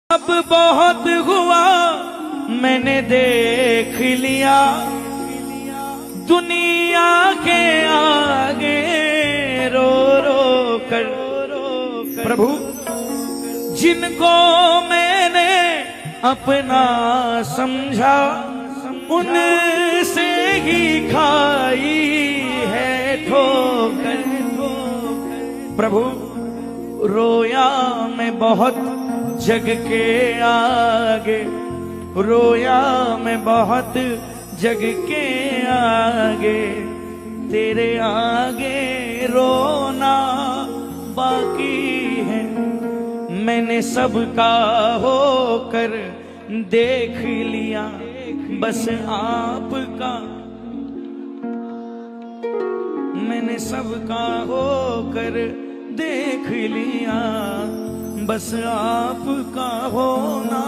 अब बहुत हुआ मैंने देख लिया, दुनिया के आगे रो रो कर प्रभु जिनको मैंने अपना समझा उनसे ही खाई है ठोकर। प्रभु रोया मैं बहुत जग के आगे, रोया मैं बहुत जग के आगे, तेरे आगे रोना बाकी है। मैंने सबका होकर देख लिया, बस आपका। मैंने सबका होकर देख लिया, बस आपका होना